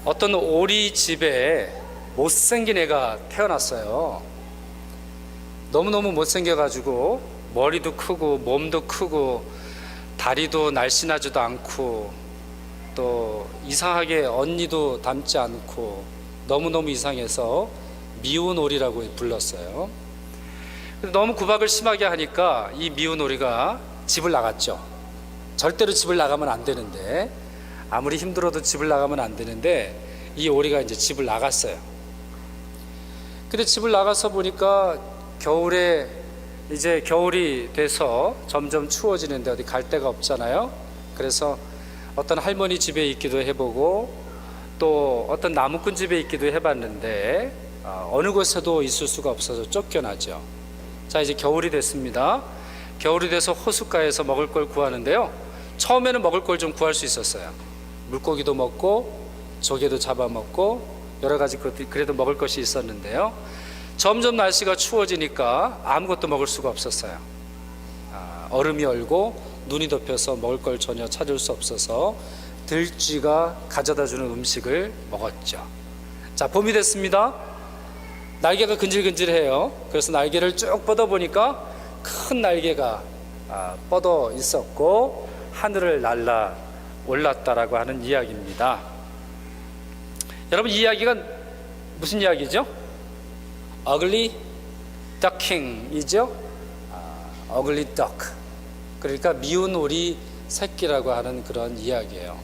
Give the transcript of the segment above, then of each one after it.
어떤 오리 집에 못생긴 애가 태어났어요. 너무너무 못생겨가지고 머리도 크고 몸도 크고 다리도 날씬하지도 않고 또 이상하게 언니도 닮지 않고 너무너무 이상해서 미운 오리라고 불렀어요. 너무 구박을 심하게 하니까 이 미운 오리가 집을 나갔죠. 절대로 집을 나가면 안 되는데, 아무리 힘들어도 집을 나가면 안 되는데 이 오리가 이제 집을 나갔어요. 근데 집을 나가서 보니까 겨울에 이제 겨울이 돼서 점점 추워지는데 어디 갈 데가 없잖아요. 그래서 어떤 할머니 집에 있기도 해보고 또 어떤 나무꾼 집에 있기도 해봤는데 어느 곳에도 있을 수가 없어서 쫓겨나죠. 자, 이제 겨울이 됐습니다. 겨울이 돼서 호숫가에서 먹을 걸 구하는데요, 처음에는 먹을 걸 좀 구할 수 있었어요. 물고기도 먹고 조개도 잡아먹고 여러 가지 그래도 먹을 것이 있었는데요, 점점 날씨가 추워지니까 아무것도 먹을 수가 없었어요. 얼음이 얼고 눈이 덮여서 먹을 걸 전혀 찾을 수 없어서 들쥐가 가져다주는 음식을 먹었죠. 자, 봄이 됐습니다. 날개가 근질근질해요. 그래서 날개를 쭉 뻗어보니까 큰 날개가 뻗어 있었고 하늘을 날아 올랐다라고 하는 이야기입니다. 여러분, 이 이야기가 무슨 이야기죠? Ugly ducking이죠. Ugly duck, 그러니까 미운 오리 새끼라고 하는 그런 이야기예요.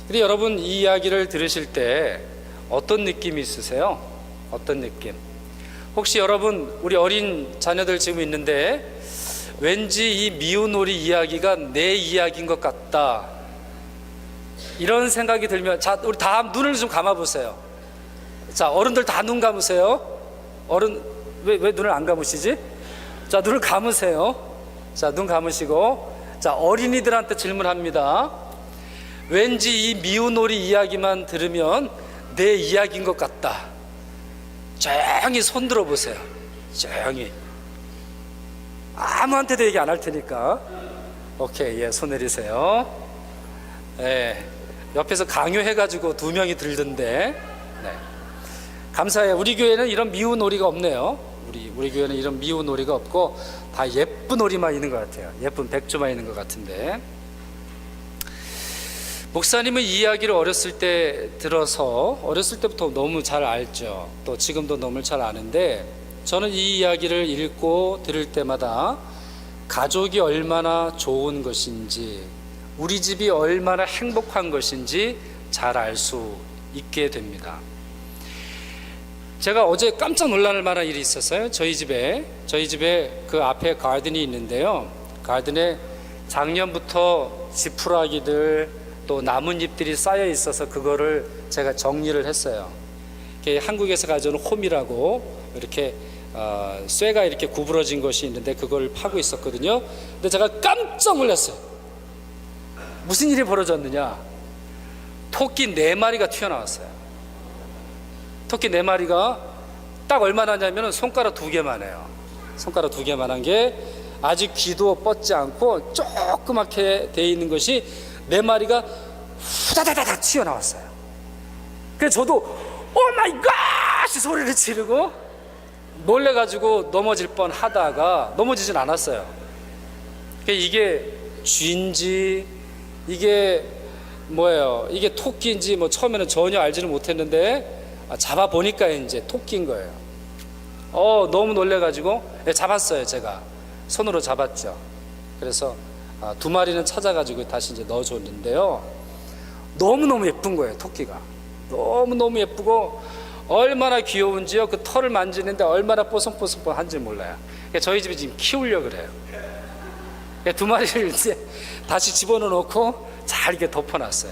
근데 여러분, 이 이야기를 들으실 때 어떤 느낌이 있으세요? 어떤 느낌? 혹시 여러분, 우리 어린 자녀들 지금 있는데 왠지 이 미운 오리 이야기가 내 이야기인 것 같다, 이런 생각이 들면, 자, 우리 다 눈을 좀 감아보세요. 자, 어른들 다 눈 감으세요. 어른, 왜 눈을 안 감으시지? 자, 눈을 감으세요. 자, 눈 감으시고, 자, 어린이들한테 질문합니다. 왠지 이 미운 오리 이야기만 들으면 내 이야기인 것 같다. 조용히 손 들어보세요. 조용히. 아무한테도 얘기 안 할 테니까. 오케이, 예, 손 내리세요. 예, 옆에서 강요해가지고 2명이 들던데. 네. 감사해요. 우리 교회는 이런 미운 오리가 없네요. 우리 교회는 이런 미운 오리가 없고 다 예쁜 오리만 있는 것 같아요. 예쁜 백조만 있는 것 같은데, 목사님은 이 이야기를 어렸을 때 들어서 어렸을 때부터 너무 잘 알죠. 또 지금도 너무 잘 아는데, 저는 이 이야기를 읽고 들을 때마다 가족이 얼마나 좋은 것인지, 우리 집이 얼마나 행복한 것인지 잘 알 수 있게 됩니다. 제가 어제 깜짝 놀랄 만한 일이 있었어요. 저희 집에 그 앞에 가든이 있는데요, 가든에 작년부터 지푸라기들 또 나뭇잎들이 쌓여 있어서 그거를 제가 정리를 했어요. 한국에서 가져온 홈이라고 이렇게 쇠가 이렇게 구부러진 것이 있는데 그걸 파고 있었거든요. 근데 제가 깜짝 놀랐어요. 무슨 일이 벌어졌느냐? 토끼 4마리가 튀어나왔어요. 토끼 4마리가 딱 얼마나 하냐면 손가락 2개만 해요. 손가락 2개만 한 게 아직 귀도 뻗지 않고 조그맣게 돼 있는 것이 4마리가 후다다다다 튀어나왔어요. 그래서 저도 오 마이 갓 소리를 지르고 놀래가지고 넘어질 뻔 하다가 넘어지진 않았어요. 이게 쥐인지 이게 뭐예요, 이게 토끼인지 뭐 처음에는 전혀 알지는 못했는데 잡아보니까 이제 토끼인 거예요. 너무 놀래가지고 잡았어요. 제가 손으로 잡았죠. 그래서 2마리는 찾아가지고 다시 이제 넣어줬는데요, 너무너무 예쁜 거예요. 토끼가 너무너무 예쁘고 얼마나 귀여운지요. 그 털을 만지는데 얼마나 뽀송뽀송한지 몰라요. 저희 집에 지금 키우려고 그래요. 2마리를 이제 다시 집어넣고 잘 이렇게 덮어놨어요.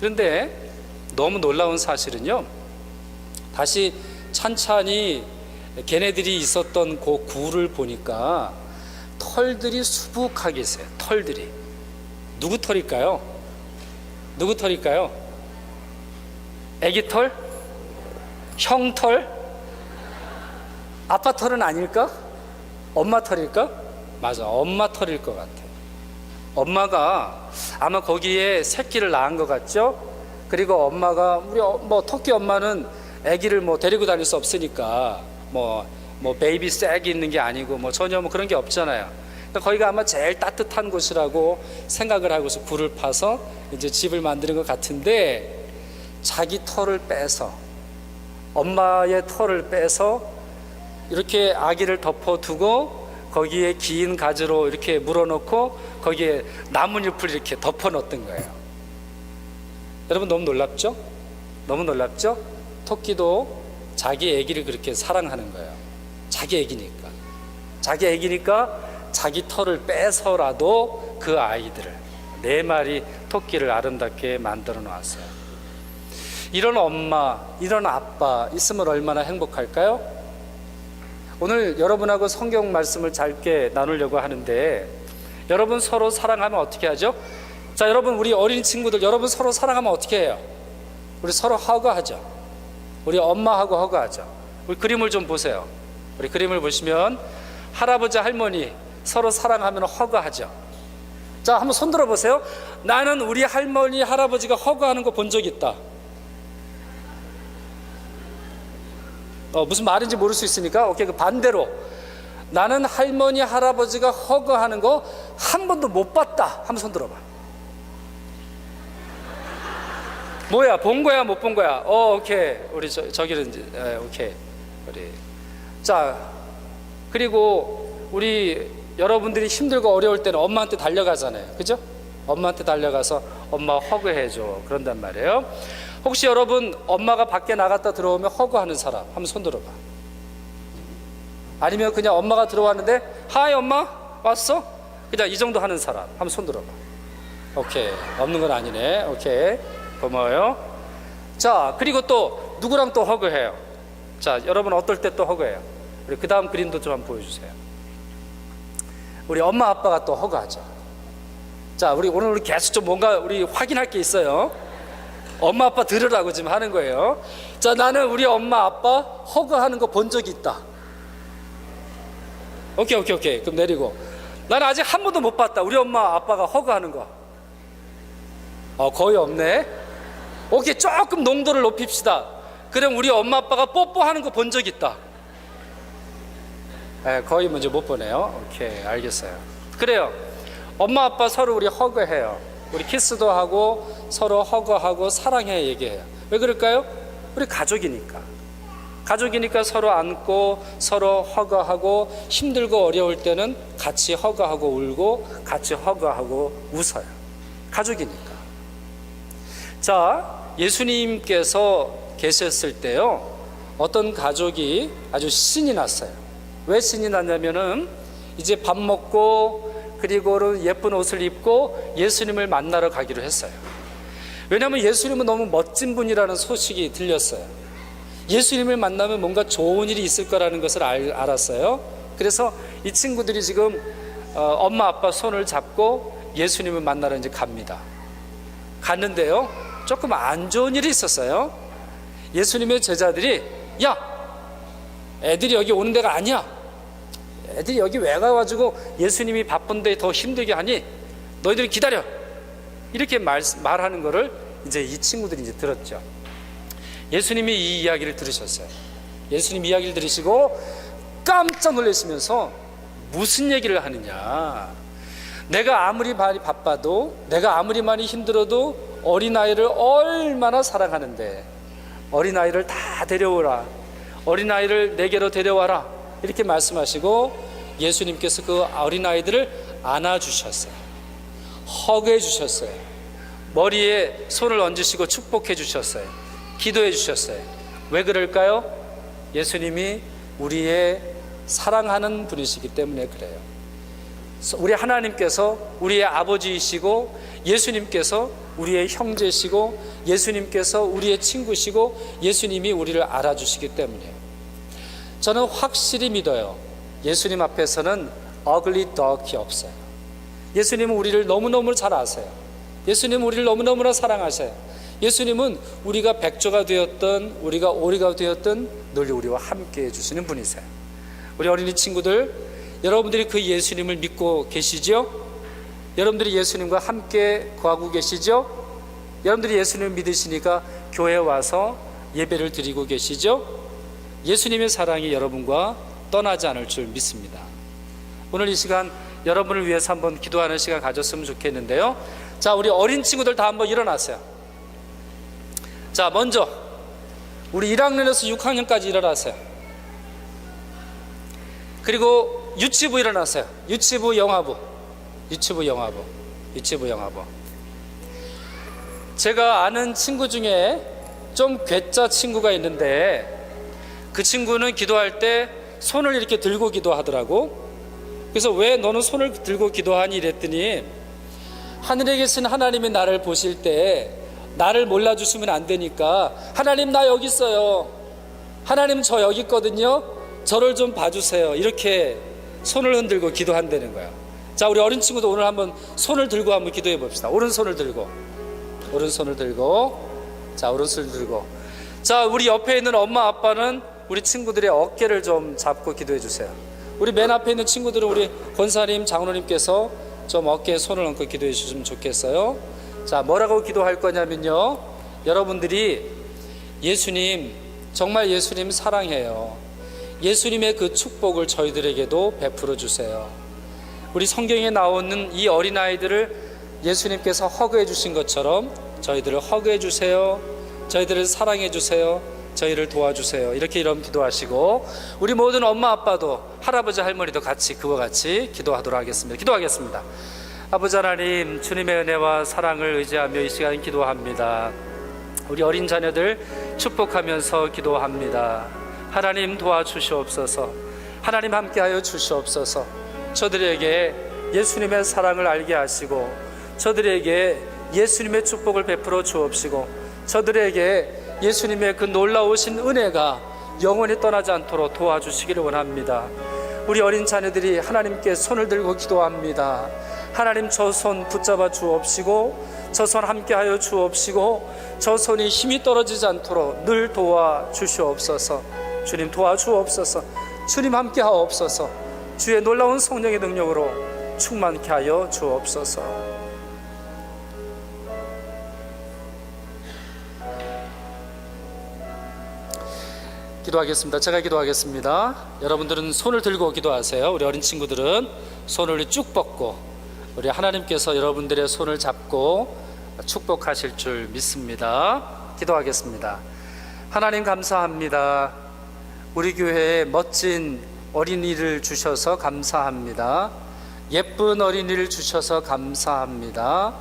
그런데 너무 놀라운 사실은요, 다시 찬찬히 걔네들이 있었던 그 굴을 보니까 털들이 수북하게 있어요. 털들이. 누구 털일까요? 누구 털일까요? 애기 털? 형 털? 아빠 털은 아닐까? 엄마 털일까? 맞아, 엄마 털일 것 같아. 엄마가 아마 거기에 새끼를 낳은 것 같죠? 그리고 엄마가 뭐 토끼 엄마는 아기를 뭐 데리고 다닐 수 없으니까 뭐 베이비 쌀이 있는 게 아니고 뭐 전혀 뭐 그런 게 없잖아요. 그러니까 거기가 아마 제일 따뜻한 곳이라고 생각을 하고서 굴을 파서 이제 집을 만드는 것 같은데, 자기 털을 빼서, 엄마의 털을 빼서 이렇게 아기를 덮어두고 거기에 긴 가지로 이렇게 물어놓고 거기에 나뭇잎을 이렇게 덮어 놓았던 거예요. 여러분 너무 놀랍죠? 너무 놀랍죠? 토끼도 자기 아기를 그렇게 사랑하는 거예요. 자기 아기니까. 자기 아기니까 자기 털을 빼서라도 그 아이들을, 4마리 토끼를 아름답게 만들어 놨어요. 이런 엄마, 이런 아빠 있으면 얼마나 행복할까요? 오늘 여러분하고 성경 말씀을 짧게 나누려고 하는데, 여러분 서로 사랑하면 어떻게 하죠? 자, 여러분 우리 어린 친구들, 여러분 서로 사랑하면 어떻게 해요? 우리 서로 허그하죠. 우리 엄마하고 허그하죠. 우리 그림을 좀 보세요. 우리 그림을 보시면 할아버지 할머니 서로 사랑하면 허그하죠. 자, 한번 손 들어 보세요. 나는 우리 할머니 할아버지가 허그하는 거 본 적 있다. 무슨 말인지 모를 수 있으니까 오케이, 그 반대로 나는 할머니 할아버지가 허그하는 거 한 번도 못 봤다. 한번 손 들어봐. 뭐야, 본 거야 못 본 거야? 오케이, 우리 저기는 오케이, 우리 자, 그리고 우리 여러분들이 힘들고 어려울 때는 엄마한테 달려가잖아요, 그죠? 엄마한테 달려가서 엄마 허그해줘 그런단 말이에요. 혹시 여러분 엄마가 밖에 나갔다 들어오면 허그하는 사람 한번 손 들어봐. 아니면 그냥 엄마가 들어왔는데 하이 엄마 왔어? 그냥 이 정도 하는 사람 한번 손 들어봐. 오케이, 없는 건 아니네. 오케이, 고마워요. 자, 그리고 또 누구랑 또 허그해요? 자, 여러분 어떨 때 또 허그해요? 우리 그 다음 그림도 좀 한번 보여주세요. 우리 엄마 아빠가 또 허그하죠. 자, 우리 오늘 계속 좀 뭔가 우리 확인할 게 있어요. 엄마 아빠 들으라고 지금 하는 거예요. 자, 나는 우리 엄마 아빠 허그하는 거 본 적이 있다. 오케이. 그럼 내리고, 나는 아직 한 번도 못 봤다. 우리 엄마 아빠가 허그하는 거. 거의 없네. 오케이, 조금 농도를 높입시다. 그럼 우리 엄마 아빠가 뽀뽀하는 거 본 적 있다. 거의 먼저 못 보네요. 오케이, 알겠어요. 그래요. 엄마 아빠 서로 우리 허그해요. 우리 키스도 하고 서로 허그하고 사랑해 얘기해요. 왜 그럴까요? 우리 가족이니까. 가족이니까 서로 안고 서로 허그하고, 힘들고 어려울 때는 같이 허그하고 울고 같이 허그하고 웃어요. 가족이니까. 자, 예수님께서 계셨을 때요, 어떤 가족이 아주 신이 났어요. 왜 신이 났냐면은 이제 밥 먹고 그리고 예쁜 옷을 입고 예수님을 만나러 가기로 했어요. 왜냐하면 예수님은 너무 멋진 분이라는 소식이 들렸어요. 예수님을 만나면 뭔가 좋은 일이 있을 거라는 것을 알았어요. 그래서 이 친구들이 지금 엄마 아빠 손을 잡고 예수님을 만나러 이제 갑니다. 갔는데요, 조금 안 좋은 일이 있었어요. 예수님의 제자들이, 야, 애들이 여기 오는 데가 아니야. 애들이 여기 왜 가가지고 예수님이 바쁜데 더 힘들게 하니? 너희들 기다려. 이렇게 말하는 거를 이제 이 친구들이 이제 들었죠. 예수님이 이 이야기를 들으셨어요. 예수님 이야기를 들으시고 깜짝 놀라시면서 무슨 얘기를 하느냐. 내가 아무리 많이 바빠도, 내가 아무리 많이 힘들어도 어린아이를 얼마나 사랑하는데, 어린아이를 다 데려오라. 어린아이를 내게로 데려와라. 이렇게 말씀하시고 예수님께서 그 어린아이들을 안아주셨어요. 허그해 주셨어요. 머리에 손을 얹으시고 축복해 주셨어요. 기도해 주셨어요. 왜 그럴까요? 예수님이 우리의 사랑하는 분이시기 때문에 그래요. 우리 하나님께서 우리의 아버지이시고, 예수님께서 우리의 형제시고, 예수님께서 우리의 친구시고, 예수님이 우리를 알아주시기 때문이에요. 저는 확실히 믿어요. 예수님 앞에서는 ugly duck이 없어요. 예수님은 우리를 너무너무 잘 아세요. 예수님은 우리를 너무너무나 사랑하세요. 예수님은 우리가 백조가 되었든 우리가 오리가 되었든 늘 우리와 함께 해주시는 분이세요. 우리 어린이 친구들, 여러분들이 그 예수님을 믿고 계시죠? 여러분들이 예수님과 함께 거하고 계시죠? 여러분들이 예수님을 믿으시니까 교회에 와서 예배를 드리고 계시죠? 예수님의 사랑이 여러분과 떠나지 않을 줄 믿습니다. 오늘 이 시간 여러분을 위해서 한번 기도하는 시간 가졌으면 좋겠는데요. 자, 우리 어린 친구들 다 한번 일어나세요. 자, 먼저 우리 1학년에서 6학년까지 일어나세요. 그리고 유치부 일어나세요. 유치부 영화부. 제가 아는 친구 중에 좀 괴짜 친구가 있는데 그 친구는 기도할 때 손을 이렇게 들고 기도하더라고. 그래서 왜 너는 손을 들고 기도하니 이랬더니 하늘에 계신 하나님이 나를 보실 때 나를 몰라주시면 안 되니까 하나님 나 여기 있어요, 하나님 저 여기 있거든요, 저를 좀 봐주세요, 이렇게 손을 흔들고 기도한다는 거야. 자, 우리 어린 친구도 오늘 한번 손을 들고 한번 기도해 봅시다. 오른손을 들고 자, 오른손을 들고. 자, 우리 옆에 있는 엄마 아빠는 우리 친구들의 어깨를 좀 잡고 기도해 주세요. 우리 맨 앞에 있는 친구들은 우리 권사님, 장로님께서 좀 어깨에 손을 얹고 기도해 주시면 좋겠어요. 자, 뭐라고 기도할 거냐면요, 여러분들이 예수님, 정말 예수님 사랑해요, 예수님의 그 축복을 저희들에게도 베풀어 주세요. 우리 성경에 나오는 이 어린아이들을 예수님께서 허그해 주신 것처럼 저희들을 허그해 주세요, 저희들을 사랑해 주세요, 저희를 도와주세요, 이렇게 이런 기도하시고, 우리 모든 엄마 아빠도 할아버지 할머니도 같이 그와 같이 기도하도록 하겠습니다. 기도하겠습니다. 아버지 하나님, 주님의 은혜와 사랑을 의지하며 이 시간 기도합니다. 우리 어린 자녀들 축복하면서 기도합니다. 하나님 도와주시옵소서. 하나님 함께하여 주시옵소서. 저들에게 예수님의 사랑을 알게 하시고 저들에게 예수님의 축복을 베풀어 주옵시고 저들에게 예수님의 그 놀라우신 은혜가 영원히 떠나지 않도록 도와주시기를 원합니다. 우리 어린 자녀들이 하나님께 손을 들고 기도합니다. 하나님, 저 손 붙잡아 주옵시고 저 손 함께하여 주옵시고 저 손이 힘이 떨어지지 않도록 늘 도와주시옵소서. 주님 도와주옵소서. 주님 함께하옵소서. 주의 놀라운 성령의 능력으로 충만케 하여 주옵소서. 기도하겠습니다. 제가 기도하겠습니다. 여러분들은 손을 들고 기도하세요. 우리 어린 친구들은 손을 쭉 뻗고 우리 하나님께서 여러분들의 손을 잡고 축복하실 줄 믿습니다. 기도하겠습니다. 하나님 감사합니다. 우리 교회에 멋진 어린이를 주셔서 감사합니다. 예쁜 어린이를 주셔서 감사합니다.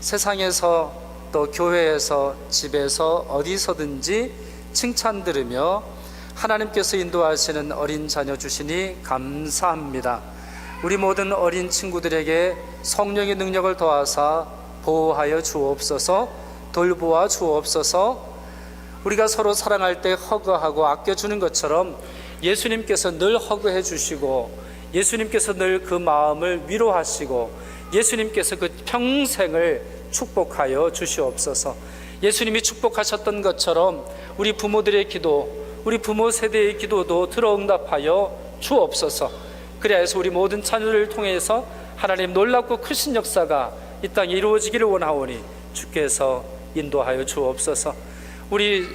세상에서 또 교회에서 집에서 어디서든지 칭찬 들으며 하나님께서 인도하시는 어린 자녀 주시니 감사합니다. 우리 모든 어린 친구들에게 성령의 능력을 더하사 보호하여 주옵소서. 돌보아 주옵소서. 우리가 서로 사랑할 때 허그하고 아껴주는 것처럼 예수님께서 늘 허그해 주시고 예수님께서 늘 그 마음을 위로하시고 예수님께서 그 평생을 축복하여 주시옵소서. 예수님이 축복하셨던 것처럼 우리 부모들의 기도, 우리 부모 세대의 기도도 들어응답하여 주옵소서. 그래야 해서 우리 모든 자녀를 통해서 하나님 놀랍고 크신 역사가 이 땅에 이루어지기를 원하오니 주께서 인도하여 주옵소서. 우리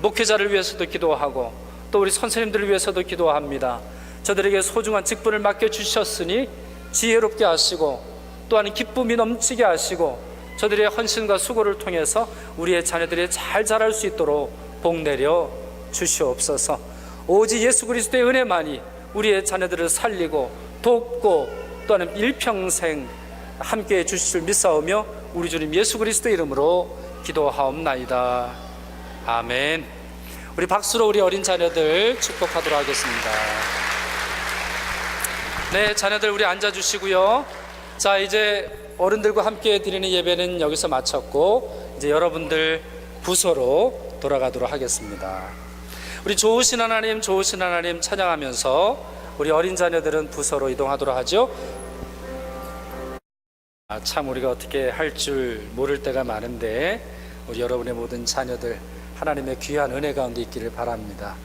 목회자를 위해서도 기도하고 또 우리 선생님들을 위해서도 기도합니다. 저들에게 소중한 직분을 맡겨주셨으니 지혜롭게 하시고 또한 기쁨이 넘치게 하시고 저들의 헌신과 수고를 통해서 우리의 자녀들이 잘 자랄 수 있도록 복 내려 주시옵소서. 오직 예수 그리스도의 은혜만이 우리의 자녀들을 살리고 돕고 또한 일평생 함께해 주실 줄 믿사오며 우리 주님 예수 그리스도의 이름으로 기도하옵나이다. 아멘. 우리 박수로 우리 어린 자녀들 축복하도록 하겠습니다. 네, 자녀들 우리 앉아주시고요. 자, 이제 어른들과 함께 드리는 예배는 여기서 마쳤고 이제 여러분들 부서로 돌아가도록 하겠습니다. 우리 좋으신 하나님 찬양하면서 우리 어린 자녀들은 부서로 이동하도록 하죠. 참 우리가 어떻게 할 줄 모를 때가 많은데 우리 여러분의 모든 자녀들 하나님의 귀한 은혜 가운데 있기를 바랍니다.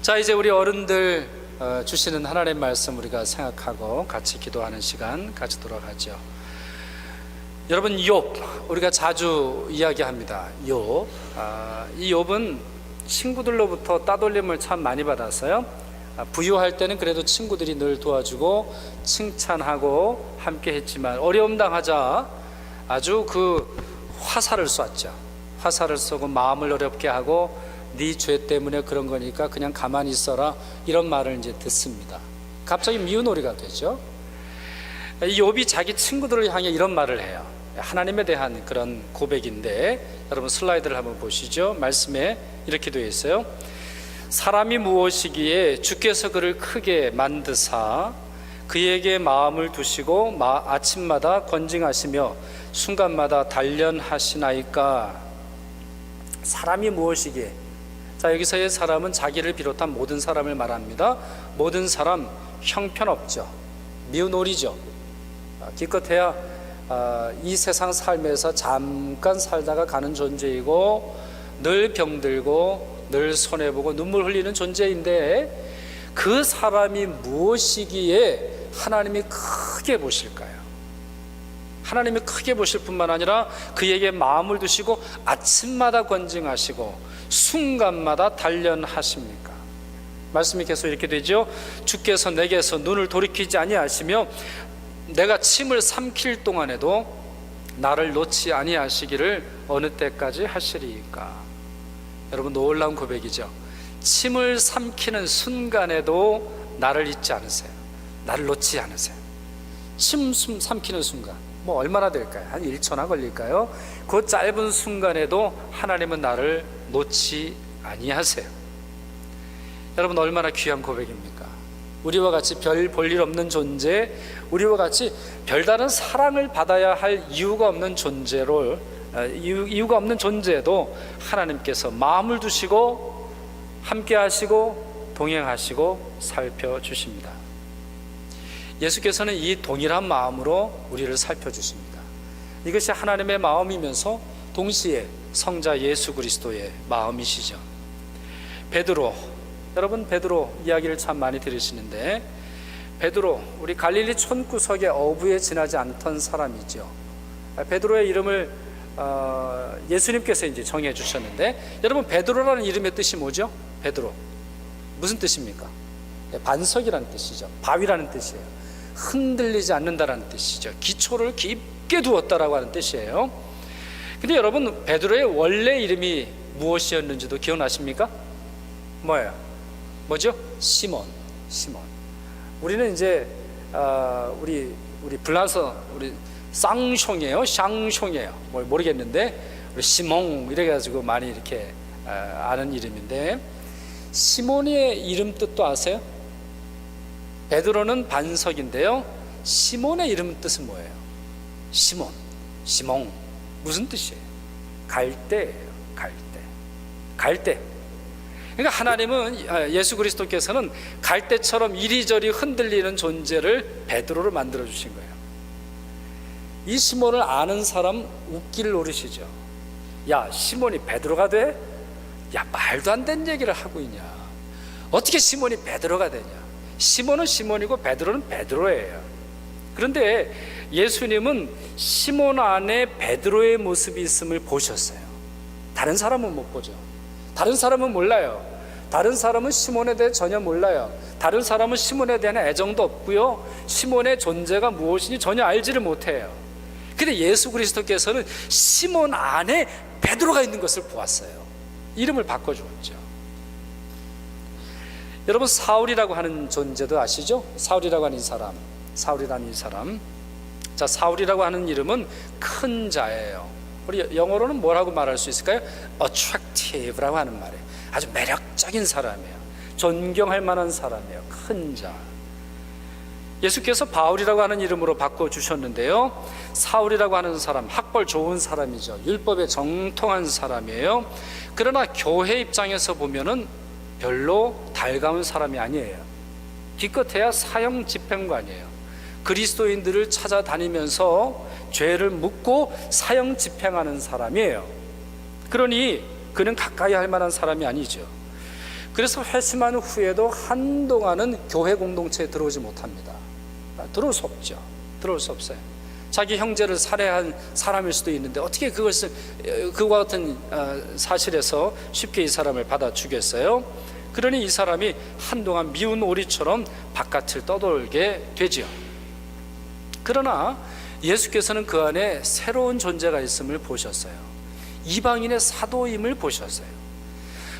자, 이제 우리 어른들 주시는 하나님의 말씀 우리가 생각하고 같이 기도하는 시간 가지도록 하죠. 여러분, 욥 우리가 자주 이야기합니다. 욥. 이 욥은 친구들로부터 따돌림을 참 많이 받았어요. 부유할 때는 그래도 친구들이 늘 도와주고 칭찬하고 함께 했지만 어려움 당하자 아주 그 화살을 쐈죠. 화살을 쏘고 마음을 어렵게 하고 네 죄 때문에 그런 거니까 그냥 가만히 있어라, 이런 말을 이제 듣습니다. 갑자기 미운 오리가 되죠. 이 욥이 자기 친구들을 향해 이런 말을 해요. 하나님에 대한 그런 고백인데, 여러분 슬라이드를 한번 보시죠. 말씀에 이렇게 되어 있어요. 사람이 무엇이기에 주께서 그를 크게 만드사 그에게 마음을 두시고 아침마다 권징하시며 순간마다 단련하시나이까. 사람이 무엇이기에, 자, 여기서의 사람은 자기를 비롯한 모든 사람을 말합니다. 모든 사람 형편없죠. 미운 오리죠. 기껏해야 이 세상 삶에서 잠깐 살다가 가는 존재이고 늘 병들고 늘 손해보고 눈물 흘리는 존재인데, 그 사람이 무엇이기에 하나님이 크게 보실까요? 하나님이 크게 보실 뿐만 아니라 그에게 마음을 두시고 아침마다 권징하시고 순간마다 단련하십니까? 말씀이 계속 이렇게 되죠. 주께서 내게서 눈을 돌이키지 아니하시며 내가 침을 삼킬 동안에도 나를 놓지 아니하시기를 어느 때까지 하시리이까. 여러분, 놀라운 고백이죠. 침을 삼키는 순간에도 나를 잊지 않으세요. 나를 놓지 않으세요. 침 삼키는 순간, 뭐 얼마나 될까요? 한 1초나 걸릴까요? 그 짧은 순간에도 하나님은 나를 놓지 아니하세요. 여러분, 얼마나 귀한 고백입니까? 우리와 같이 별 볼 일 없는 존재, 우리와 같이 별다른 사랑을 받아야 할 이유가 없는 존재로, 이유가 없는 존재도 하나님께서 마음을 두시고 함께 하시고 동행하시고 살펴주십니다. 예수께서는 이 동일한 마음으로 우리를 살펴주십니다. 이것이 하나님의 마음이면서 동시에 성자 예수 그리스도의 마음이시죠. 베드로, 여러분 베드로 이야기를 참 많이 들으시는데, 베드로, 우리 갈릴리 촌구석의 어부에 지나지 않던 사람이죠. 베드로의 이름을 예수님께서 이제 정해 주셨는데, 여러분 베드로라는 이름의 뜻이 뭐죠? 베드로 무슨 뜻입니까? 반석이라는 뜻이죠. 바위라는 뜻이에요. 흔들리지 않는다라는 뜻이죠. 기초를 깊게 두었다라고 하는 뜻이에요. 근데 여러분, 베드로의 원래 이름이 무엇이었는지도 기억나십니까? 뭐예요? 뭐죠? 시몬. 우리는 이제 우리 불란서 우리 쌍숑이에요, 샹숑이에요, 뭘 모르겠는데 우리 시몬 이래가지고 많이 이렇게 아는 이름인데, 시몬의 이름 뜻도 아세요? 베드로는 반석인데요, 시몬의 이름 뜻은 뭐예요? 시몬 무슨 뜻이에요? 갈대예요. 갈대. 그러니까 하나님은, 예수 그리스도께서는 갈대처럼 이리저리 흔들리는 존재를 베드로를 만들어 주신 거예요. 이 시몬을 아는 사람 웃기를 노리시죠. 야, 시몬이 베드로가 돼? 야, 말도 안 되는 얘기를 하고 있냐? 어떻게 시몬이 베드로가 되냐? 시몬은 시몬이고 베드로는 베드로예요. 그런데 예수님은 시몬 안에 베드로의 모습이 있음을 보셨어요. 다른 사람은 못 보죠. 다른 사람은 몰라요. 다른 사람은 시몬에 대해 전혀 몰라요. 다른 사람은 시몬에 대한 애정도 없고요, 시몬의 존재가 무엇인지 전혀 알지를 못해요. 근데 예수 그리스도께서는 시몬 안에 베드로가 있는 것을 보았어요. 이름을 바꿔주었죠. 여러분, 사울이라고 하는 존재도 아시죠? 사울이라고 하는 이 사람. 자, 사울이라고 하는 이름은 큰 자예요. 우리 영어로는 뭐라고 말할 수 있을까요? attractive라고 하는 말이에요. 아주 매력적인 사람이에요. 존경할 만한 사람이에요. 큰 자. 예수께서 바울이라고 하는 이름으로 바꿔주셨는데요, 사울이라고 하는 사람, 학벌 좋은 사람이죠. 율법에 정통한 사람이에요. 그러나 교회 입장에서 보면은 별로 달가운 사람이 아니에요. 기껏해야 사형 집행관이에요. 그리스도인들을 찾아다니면서 죄를 묻고 사형 집행하는 사람이에요. 그러니 그는 가까이 할 만한 사람이 아니죠. 그래서 회심한 후에도 한동안은 교회 공동체에 들어오지 못합니다. 들어올 수 없죠. 들어올 수 없어요. 자기 형제를 살해한 사람일 수도 있는데 어떻게 그것을 그와 같은 사실에서 쉽게 이 사람을 받아 주겠어요? 그러니 이 사람이 한동안 미운 오리처럼 바깥을 떠돌게 되지요. 그러나 예수께서는 그 안에 새로운 존재가 있음을 보셨어요. 이방인의 사도임을 보셨어요.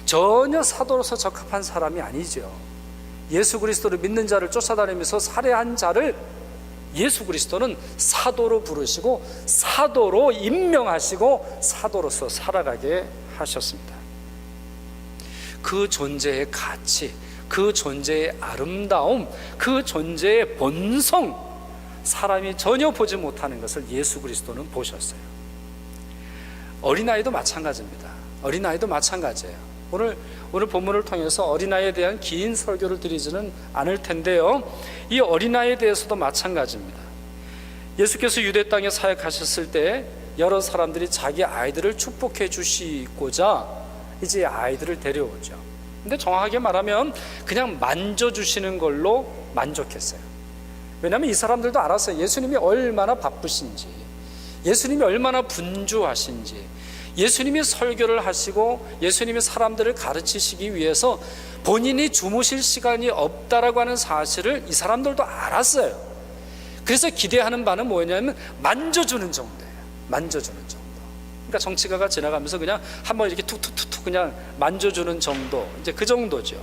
전혀 사도로서 적합한 사람이 아니죠. 예수 그리스도를 믿는 자를 쫓아다니면서 살해한 자를 예수 그리스도는 사도로 부르시고 사도로 임명하시고 사도로서 살아가게 하셨습니다. 그 존재의 가치, 그 존재의 아름다움, 그 존재의 본성, 사람이 전혀 보지 못하는 것을 예수 그리스도는 보셨어요. 어린아이도 마찬가지입니다. 어린아이도 마찬가지예요. 오늘 본문을 통해서 어린아이에 대한 긴 설교를 드리지는 않을 텐데요, 이 어린아이에 대해서도 마찬가지입니다. 예수께서 유대 땅에 사역하셨을 때 여러 사람들이 자기 아이들을 축복해 주시고자 이제 아이들을 데려오죠. 근데 정확하게 말하면 그냥 만져주시는 걸로 만족했어요. 왜냐하면 이 사람들도 알았어요. 예수님이 얼마나 바쁘신지, 예수님이 얼마나 분주하신지, 예수님이 설교를 하시고 예수님이 사람들을 가르치시기 위해서 본인이 주무실 시간이 없다라고 하는 사실을 이 사람들도 알았어요. 그래서 기대하는 바는 뭐냐면 만져주는 정도예요. 만져주는 정도. 그러니까 정치가가 지나가면서 그냥 한번 이렇게 툭툭툭툭 그냥 만져주는 정도, 이제 그 정도죠.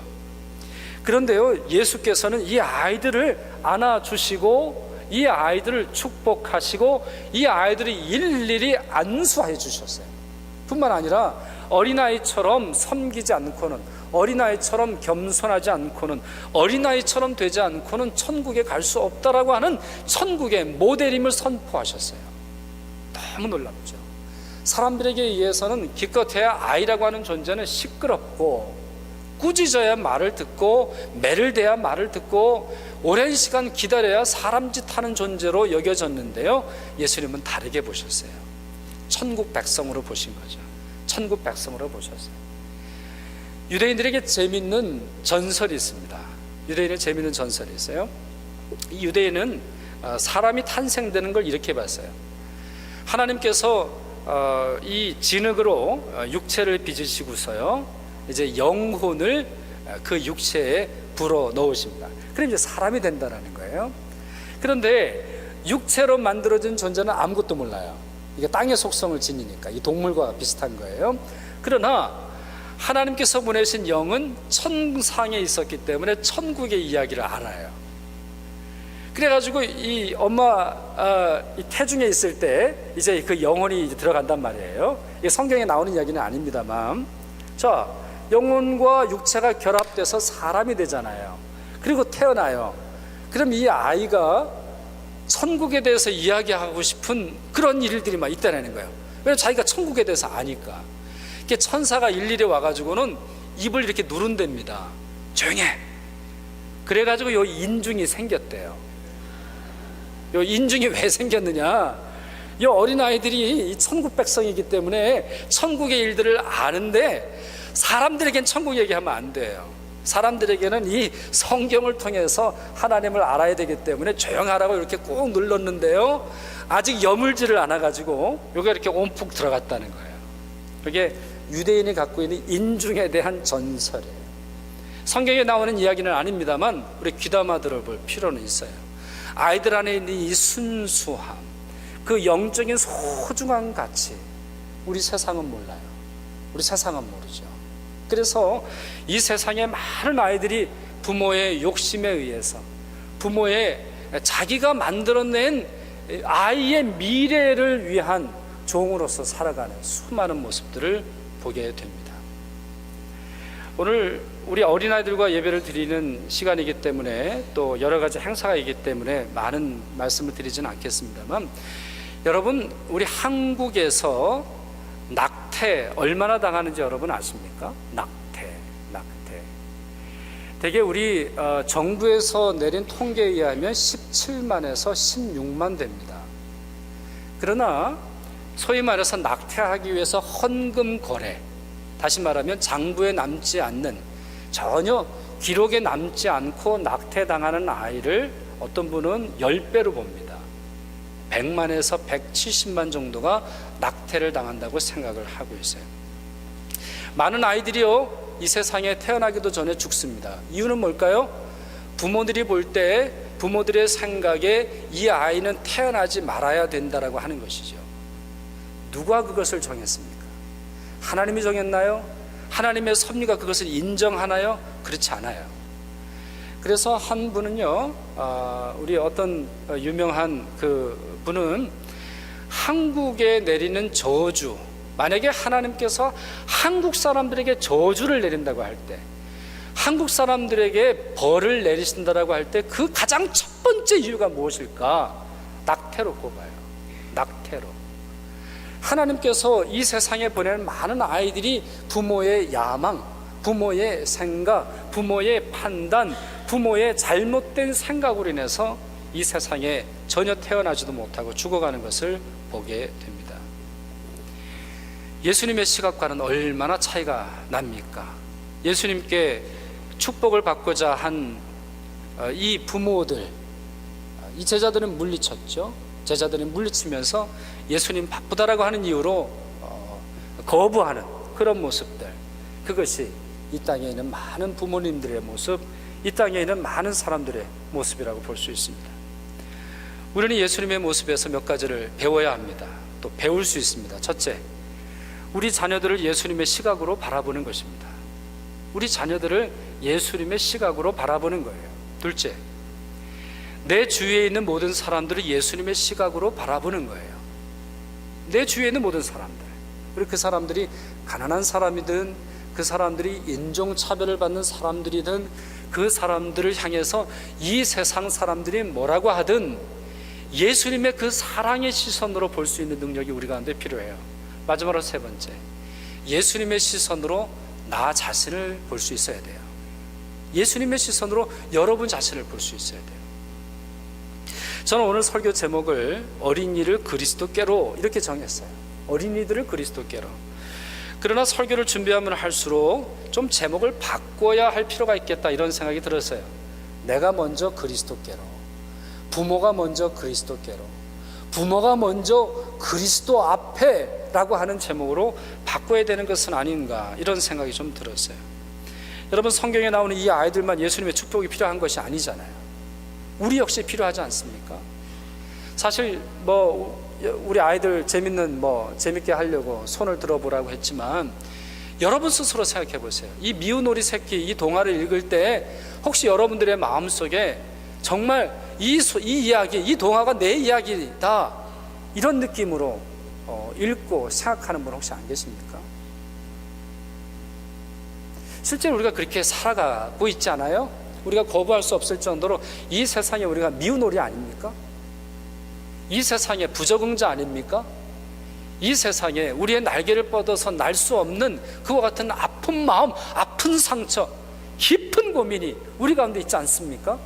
그런데요, 예수께서는 이 아이들을 안아주시고 이 아이들을 축복하시고 이 아이들이 일일이 안수해 주셨어요. 뿐만 아니라 어린아이처럼 섬기지 않고는, 어린아이처럼 겸손하지 않고는, 어린아이처럼 되지 않고는 천국에 갈 수 없다라고 하는 천국의 모델임을 선포하셨어요. 너무 놀랍죠. 사람들에게 의해서는 기껏해야 아이라고 하는 존재는 시끄럽고 꾸짖어야 말을 듣고 매를 대야 말을 듣고 오랜 시간 기다려야 사람짓하는 존재로 여겨졌는데요, 예수님은 다르게 보셨어요. 천국 백성으로 보신 거죠. 천국 백성으로 보셨어요. 유대인들에게 재미있는 전설이 있습니다. 유대인의 재미있는 전설이 있어요. 이 유대인은 사람이 탄생되는 걸 이렇게 봤어요. 하나님께서 이 진흙으로 육체를 빚으시고서요, 이제 영혼을 그 육체에 불어 넣으십니다. 그럼 이제 사람이 된다는 거예요. 그런데 육체로 만들어진 존재는 아무것도 몰라요. 이게 땅의 속성을 지니니까 이 동물과 비슷한 거예요. 그러나 하나님께서 보내신 영은 천상에 있었기 때문에 천국의 이야기를 알아요. 그래가지고 이 엄마 이 태중에 있을 때 이제 그 영혼이 이제 들어간단 말이에요. 이게 성경에 나오는 이야기는 아닙니다만, 자, 영혼과 육체가 결합돼서 사람이 되잖아요. 그리고 태어나요. 그럼 이 아이가 천국에 대해서 이야기하고 싶은 그런 일들이 막 있다는 거예요. 왜냐면 자기가 천국에 대해서 아니까. 이게 천사가 일일이 와가지고는 입을 이렇게 누른답니다. 조용해. 그래가지고 요 인중이 생겼대요. 요 인중이 왜 생겼느냐? 이 어린아이들이 천국 백성이기 때문에 천국의 일들을 아는데 사람들에겐 천국 얘기하면 안 돼요. 사람들에게는 이 성경을 통해서 하나님을 알아야 되기 때문에 조용하라고 이렇게 꾹 눌렀는데요, 아직 여물지를 않아가지고 요게 이렇게 온푹 들어갔다는 거예요. 그게 유대인이 갖고 있는 인중에 대한 전설이에요. 성경에 나오는 이야기는 아닙니다만 우리 귀담아 들어볼 필요는 있어요. 아이들 안에 있는 이 순수함, 그 영적인 소중한 가치, 우리 세상은 몰라요. 우리 세상은 모르죠. 그래서 이 세상에 많은 아이들이 부모의 욕심에 의해서, 부모의 자기가 만들어낸 아이의 미래를 위한 종으로서 살아가는 수많은 모습들을 보게 됩니다. 오늘 우리 어린아이들과 예배를 드리는 시간이기 때문에 또 여러 가지 행사가 있기 때문에 많은 말씀을 드리지는 않겠습니다만, 여러분, 우리 한국에서 낙태 얼마나 당하는지 여러분 아십니까? 낙태. 대개 우리 정부에서 내린 통계에 의하면 17만에서 16만 됩니다. 그러나 소위 말해서 낙태하기 위해서 헌금 거래, 다시 말하면 장부에 남지 않는, 전혀 기록에 남지 않고 낙태당하는 아이를 어떤 분은 10배로 봅니다. 100만에서 170만 정도가 낙태를 당한다고 생각을 하고 있어요. 많은 아이들이요, 이 세상에 태어나기도 전에 죽습니다. 이유는 뭘까요? 부모들이 볼 때 부모들의 생각에 이 아이는 태어나지 말아야 된다라고 하는 것이죠. 누가 그것을 정했습니까? 하나님이 정했나요? 하나님의 섭리가 그것을 인정하나요? 그렇지 않아요. 그래서 한 분은요, 우리 어떤 유명한 그 분은 한국에 내리는 저주, 만약에 하나님께서 한국 사람들에게 저주를 내린다고 할 때, 한국 사람들에게 벌을 내리신다라고 할 때 그 가장 첫 번째 이유가 무엇일까? 낙태로 꼽아요. 낙태로. 하나님께서 이 세상에 보내는 많은 아이들이 부모의 야망, 부모의 생각, 부모의 판단, 부모의 잘못된 생각으로 인해서 이 세상에 전혀 태어나지도 못하고 죽어가는 것을 보게 됩니다. 예수님의 시각과는 얼마나 차이가 납니까? 예수님께 축복을 받고자 한 이 부모들, 이 제자들은 물리쳤죠. 제자들이 물리치면서 예수님 바쁘다라고 하는 이유로 거부하는 그런 모습들, 그것이 이 땅에 있는 많은 부모님들의 모습, 이 땅에 있는 많은 사람들의 모습이라고 볼 수 있습니다. 우리는 예수님의 모습에서 몇 가지를 배워야 합니다. 또 배울 수 있습니다. 첫째, 우리 자녀들을 예수님의 시각으로 바라보는 것입니다. 우리 자녀들을 예수님의 시각으로 바라보는 거예요. 둘째, 내 주위에 있는 모든 사람들을 예수님의 시각으로 바라보는 거예요. 내 주위에 있는 모든 사람들, 그리고 그 사람들이 가난한 사람이든 그 사람들이 인종차별을 받는 사람들이든 그 사람들을 향해서 이 세상 사람들이 뭐라고 하든 예수님의 그 사랑의 시선으로 볼 수 있는 능력이 우리 가운데 필요해요. 마지막으로 세 번째, 예수님의 시선으로 나 자신을 볼 수 있어야 돼요. 예수님의 시선으로 여러분 자신을 볼 수 있어야 돼요. 저는 오늘 설교 제목을 어린이를 그리스도께로 이렇게 정했어요. 어린이들을 그리스도께로. 그러나 설교를 준비하면 할수록 좀 제목을 바꿔야 할 필요가 있겠다, 이런 생각이 들었어요. 내가 먼저 그리스도께로, 부모가 먼저 그리스도께로, 부모가 먼저 그리스도 앞에 라고 하는 제목으로 바꿔야 되는 것은 아닌가, 이런 생각이 좀 들었어요. 여러분, 성경에 나오는 이 아이들만 예수님의 축복이 필요한 것이 아니잖아요. 우리 역시 필요하지 않습니까? 사실 우리 아이들 재밌게 하려고 손을 들어보라고 했지만, 여러분 스스로 생각해 보세요. 이 미운 오리 새끼, 이 동화를 읽을 때 혹시 여러분들의 마음속에 정말 이 이야기, 이 동화가 내 이야기다, 이런 느낌으로 읽고 생각하는 분 혹시 안 계십니까? 실제로 우리가 그렇게 살아가고 있지 않아요? 우리가 거부할 수 없을 정도로 이 세상에 우리가 미운 오리 아닙니까? 이 세상에 부적응자 아닙니까? 이 세상에 우리의 날개를 뻗어서 날 수 없는 그와 같은 아픈 마음, 아픈 상처, 깊은 고민이 우리 가운데 있지 않습니까?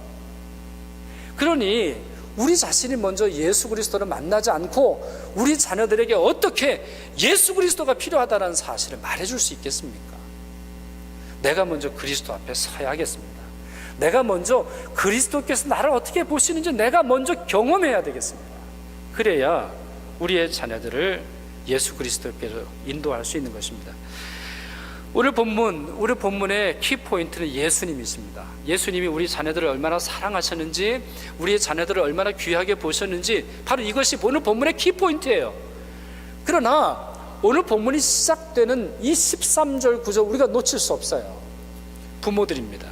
그러니 우리 자신이 먼저 예수 그리스도를 만나지 않고 우리 자녀들에게 어떻게 예수 그리스도가 필요하다는 사실을 말해줄 수 있겠습니까? 내가 먼저 그리스도 앞에 서야겠습니다. 내가 먼저 그리스도께서 나를 어떻게 보시는지 내가 먼저 경험해야 되겠습니다. 그래야 우리의 자녀들을 예수 그리스도께로 인도할 수 있는 것입니다. 오늘 본문의 키포인트는 예수님이십니다. 예수님이 우리 자녀들을 얼마나 사랑하셨는지, 우리의 자녀들을 얼마나 귀하게 보셨는지, 바로 이것이 오늘 본문의 키포인트예요. 그러나 오늘 본문이 시작되는 이 13절 구절 우리가 놓칠 수 없어요. 부모들입니다.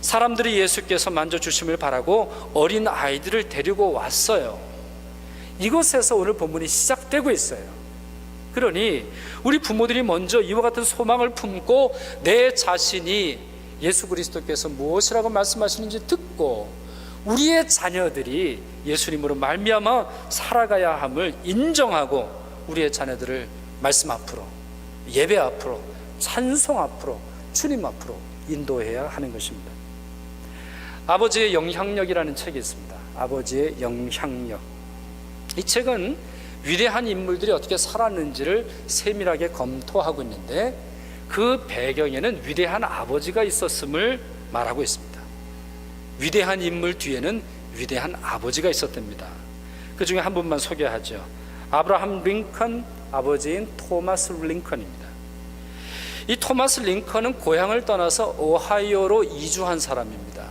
사람들이 예수께서 만져주심을 바라고 어린 아이들을 데리고 왔어요. 이곳에서 오늘 본문이 시작되고 있어요. 그러니 우리 부모들이 먼저 이와 같은 소망을 품고 내 자신이 예수 그리스도께서 무엇이라고 말씀하시는지 듣고 우리의 자녀들이 예수님으로 말미암아 살아가야 함을 인정하고 우리의 자녀들을 말씀 앞으로, 예배 앞으로, 찬송 앞으로, 주님 앞으로 인도해야 하는 것입니다. 아버지의 영향력이라는 책이 있습니다. 아버지의 영향력. 이 책은 위대한 인물들이 어떻게 살았는지를 세밀하게 검토하고 있는데 그 배경에는 위대한 아버지가 있었음을 말하고 있습니다. 위대한 인물 뒤에는 위대한 아버지가 있었답니다. 그 중에 한 분만 소개하죠. 아브라함 링컨 아버지인 토마스 링컨입니다. 이 토마스 링컨은 고향을 떠나서 오하이오로 이주한 사람입니다.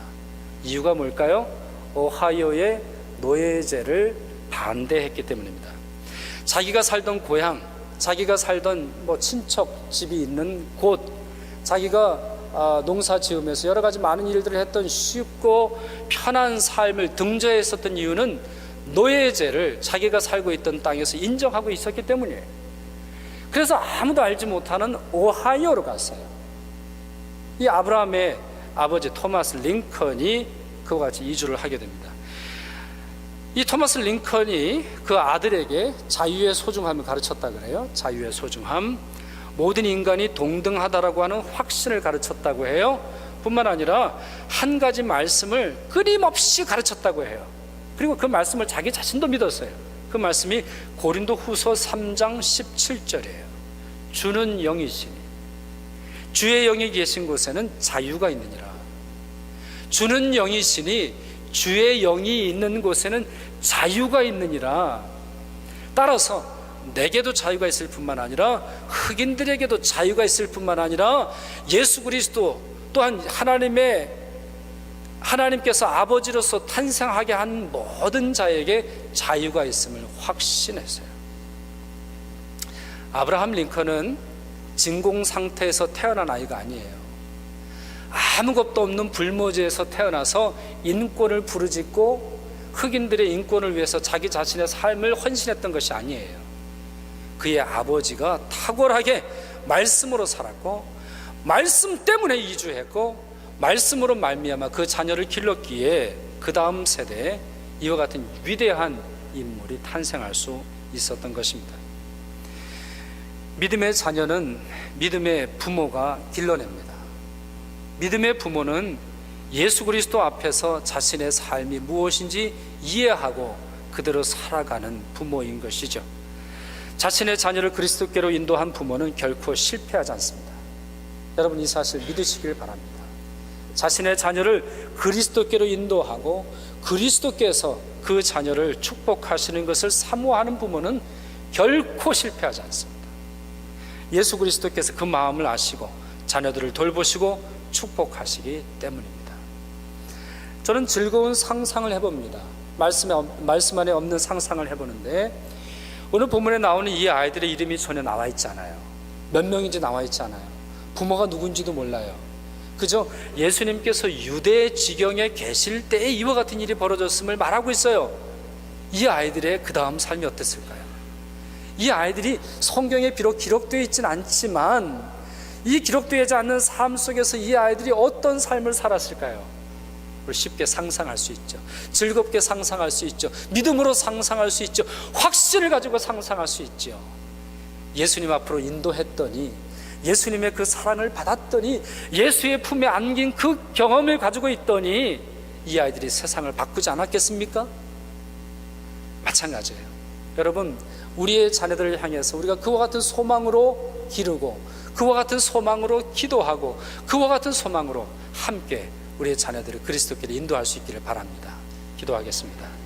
이유가 뭘까요? 오하이오의 노예제를 반대했기 때문입니다. 자기가 살던 고향, 자기가 살던 친척 집이 있는 곳, 자기가 농사 지으면서 여러 가지 많은 일들을 했던 쉽고 편한 삶을 등져했었던 이유는 노예제를 자기가 살고 있던 땅에서 인정하고 있었기 때문이에요. 그래서 아무도 알지 못하는 오하이오로 갔어요. 이 아브라함의 아버지 토마스 링컨이 그와 같이 이주를 하게 됩니다. 이 토마스 링컨이 그 아들에게 자유의 소중함을 가르쳤다 그래요. 자유의 소중함, 모든 인간이 동등하다라고 하는 확신을 가르쳤다고 해요. 뿐만 아니라 한 가지 말씀을 끊임없이 가르쳤다고 해요. 그리고 그 말씀을 자기 자신도 믿었어요. 그 말씀이 고린도 후서 3장 17절이에요. 주는 영이시니 주의 영이 계신 곳에는 자유가 있느니라. 주는 영이시니 주의 영이 있는 곳에는 자유가 있느니라. 따라서 내게도 자유가 있을 뿐만 아니라 흑인들에게도 자유가 있을 뿐만 아니라 예수 그리스도 또한 하나님께서 아버지로서 탄생하게 한 모든 자에게 자유가 있음을 확신했어요. 아브라함 링컨은 진공 상태에서 태어난 아이가 아니에요. 아무것도 없는 불모지에서 태어나서 인권을 부르짖고 흑인들의 인권을 위해서 자기 자신의 삶을 헌신했던 것이 아니에요. 그의 아버지가 탁월하게 말씀으로 살았고 말씀 때문에 이주했고 말씀으로 말미암아 그 자녀를 길렀기에 그 다음 세대에 이와 같은 위대한 인물이 탄생할 수 있었던 것입니다. 믿음의 자녀는 믿음의 부모가 길러냅니다. 믿음의 부모는 예수 그리스도 앞에서 자신의 삶이 무엇인지 이해하고 그대로 살아가는 부모인 것이죠. 자신의 자녀를 그리스도께로 인도한 부모는 결코 실패하지 않습니다. 여러분 이 사실 믿으시길 바랍니다. 자신의 자녀를 그리스도께로 인도하고 그리스도께서 그 자녀를 축복하시는 것을 사모하는 부모는 결코 실패하지 않습니다. 예수 그리스도께서 그 마음을 아시고 자녀들을 돌보시고 축복하시기 때문입니다. 저는 즐거운 상상을 해봅니다. 말씀 안에 없는 상상을 해보는데 오늘 본문에 나오는 이 아이들의 이름이 전혀 나와 있지 않아요. 몇 명인지 나와 있지 않아요. 부모가 누군지도 몰라요. 그저 예수님께서 유대 지경에 계실 때에 이와 같은 일이 벌어졌음을 말하고 있어요. 이 아이들의 그 다음 삶이 어땠을까요? 이 아이들이 성경에 비록 기록되어 있진 않지만 이 기록되지 않는 삶 속에서 이 아이들이 어떤 삶을 살았을까요? 우리 쉽게 상상할 수 있죠. 즐겁게 상상할 수 있죠. 믿음으로 상상할 수 있죠. 확신을 가지고 상상할 수 있죠. 예수님 앞으로 인도했더니 예수님의 그 사랑을 받았더니 예수의 품에 안긴 그 경험을 가지고 있더니 이 아이들이 세상을 바꾸지 않았겠습니까? 마찬가지예요. 여러분 우리의 자녀들을 향해서 우리가 그와 같은 소망으로 기르고 그와 같은 소망으로 기도하고 그와 같은 소망으로 함께 우리의 자녀들을 그리스도께로 인도할 수 있기를 바랍니다. 기도하겠습니다.